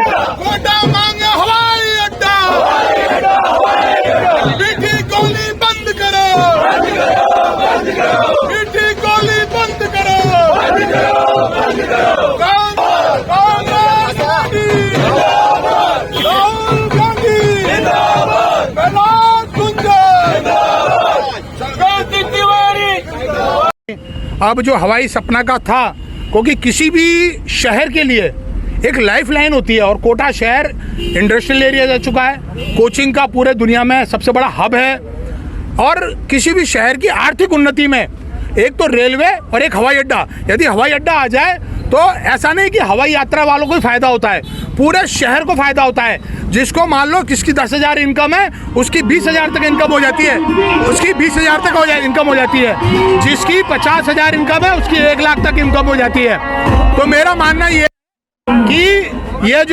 कोटा मांगे हवाई अड्डा, मीठी गोली बंद करो, मीठी गोली बंद करो, कांग्रेस पार्टी, राहुल गांधी, प्रहलाद गुंजर, जगदीश तिवारी। अब जो हवाई सपना का था, क्योंकि किसी भी शहर के लिए एक लाइफ लाइन होती है, और कोटा शहर इंडस्ट्रियल एरिया जा चुका है, कोचिंग का पूरे दुनिया में सबसे बड़ा हब है, और किसी भी शहर की आर्थिक उन्नति में एक तो रेलवे और एक हवाई अड्डा, यदि हवाई अड्डा आ जाए तो ऐसा नहीं कि हवाई यात्रा वालों को ही फायदा होता है, पूरे शहर को फायदा होता है। जिसको मान लो किसकी 10,000 इनकम है, उसकी 20,000 तक इनकम हो जाती है, उसकी 20,000 तक इनकम हो जाती है, जिसकी 50,000 इनकम है उसकी 1 लाख तक इनकम हो जाती है। तो मेरा मानना ये कि ये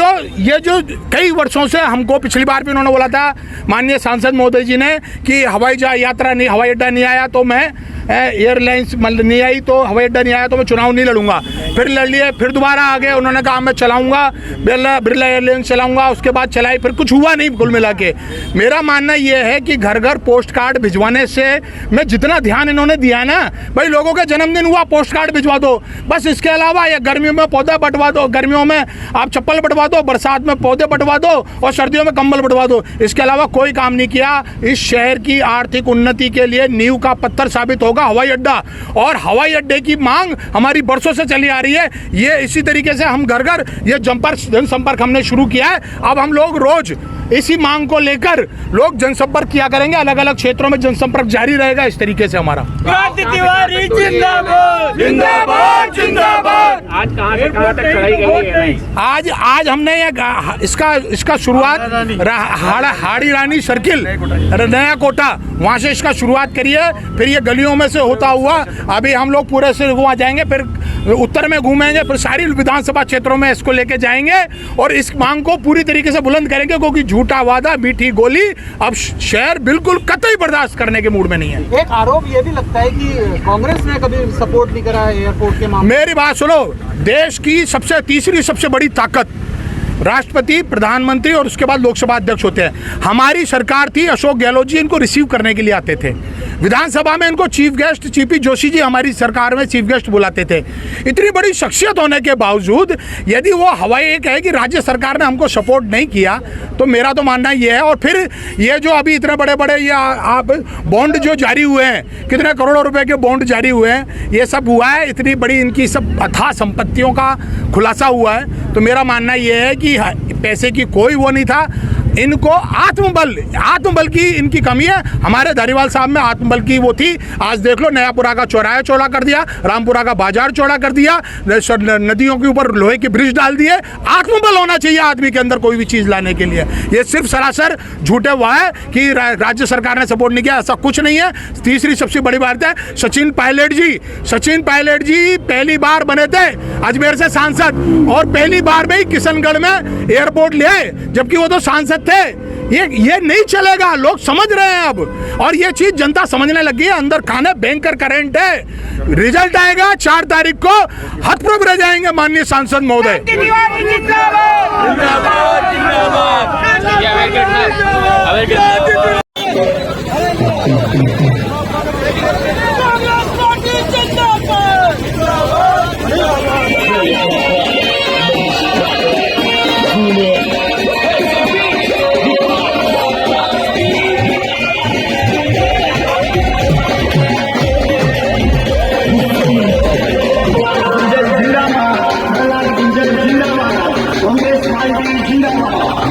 जो कई वर्षों से हमको, पिछली बार भी उन्होंने बोला था माननीय सांसद महोदय जी ने कि हवाई अड्डा नहीं आया तो मैं एयरलाइंस नहीं आई तो हवाई अड्डा नहीं आया तो मैं चुनाव नहीं लड़ूंगा। फिर लड़ लिए, फिर दोबारा आ गए, उन्होंने कहा मैं चलाऊंगा, बिरला एयरलाइंस चलाऊंगा, उसके बाद चलाई, फिर कुछ हुआ नहीं कुल मिला के। मेरा मानना ये है कि घर घर पोस्ट कार्ड भिजवाने से मैं जितना ध्यान इन्होंने दिया ना, भाई लोगों का जन्मदिन हुआ पोस्ट कार्ड भिजवा दो, बस इसके अलावा या गर्मियों में पौधा बंटवा दो, गर्मियों में आप चप्पल बंटवा दो, बरसात में पौधे बंटवा दो और सर्दियों में कंबल बंटवा दो, इसके अलावा कोई काम नहीं किया। इस शहर की आर्थिक उन्नति के लिए नींव का पत्थर साबित होगा हवाई अड्डा, और हवाई अड्डे की मांग हमारी बरसों से चली आ रही है। ये इसी तरीके से हम घर घर ये जनसंपर्क हमने शुरू किया है। अब हम लोग रोज इसी मांग को लेकर लोग जनसंपर्क किया करेंगे, अलग अलग क्षेत्रों में जनसंपर्क जारी रहेगा। इस तरीके से हमारा तिवारी जिंदाबाद जिंदाबाद जिंदाबाद। आज कहां से कहां तक चढ़ाई गई है? आज हमने इसका शुरुआत हाड़ी रानी सर्किल नया कोटा वहां से इसका शुरुआत करी है, फिर ये गलियों में से होता हुआ अभी हम लोग पूरे से वहाँ जाएंगे, फिर उत्तर में घूमेंगे, फिर सारी विधानसभा क्षेत्रों में इसको लेके जाएंगे और इस मांग को पूरी तरीके से बुलंद करेंगे, क्योंकि झूठा वादा मीठी गोली अब शहर बिल्कुल कतई बर्दाश्त करने के मूड में नहीं है। एक आरोप ये भी लगता है कि कांग्रेस ने कभी सपोर्ट नहीं करा एयरपोर्ट के मामले। मेरी बात सुनो, देश की तीसरी सबसे बड़ी ताकत राष्ट्रपति, प्रधानमंत्री और उसके बाद लोकसभा अध्यक्ष होते हैं। हमारी सरकार थी, अशोक गहलोत जी इनको रिसीव करने के लिए आते थे विधानसभा में, इनको chief guest CP Joshi ji हमारी सरकार में चीफ गेस्ट बुलाते थे। इतनी बड़ी शख्सियत होने के बावजूद यदि वो हवाई एक है कि राज्य सरकार ने हमको सपोर्ट नहीं किया, तो मेरा तो मानना ये है। और फिर ये जो अभी इतने बड़े बड़े ये आप बॉन्ड जो जारी हुए हैं, कितने करोड़ों रुपए के बॉन्ड जारी हुए हैं, ये सब हुआ है, इतनी बड़ी इनकी सब अथाह संपत्तियों का खुलासा हुआ है। तो मेरा मानना ये है कि पैसे की कोई वो नहीं था, इनको आत्मबल की इनकी कमी है। हमारे धारीवाल साहब में आत्मबल की वो थी। आज देख लो, नयापुरा का चौराहा चौड़ा कर दिया, रामपुरा का बाजार चौड़ा कर दिया, नदियों के ऊपर लोहे के ब्रिज डाल दिए। आत्मबल होना चाहिए आदमी के अंदर कोई भी चीज लाने के लिए। ये सिर्फ सरासर झूठे हुआ है कि राज्य सरकार ने सपोर्ट नहीं किया, ऐसा कुछ नहीं है। तीसरी सबसे बड़ी बात है, सचिन पायलट जी पहली बार बने थे अजमेर से सांसद, और पहली बार में ही किशनगढ़ में एयरपोर्ट ले आए, जबकि वो तो सांसद थे। ये नहीं चलेगा, लोग समझ रहे हैं अब, और ये चीज जनता समझने लगी है। अंदर खाने बैंकर करंट है, रिजल्ट आएगा 4 तारीख को, हतप्रभ रह जाएंगे माननीय सांसद महोदय। जिंदाबाद, कांग्रेस पार्टी जिंदाबाद।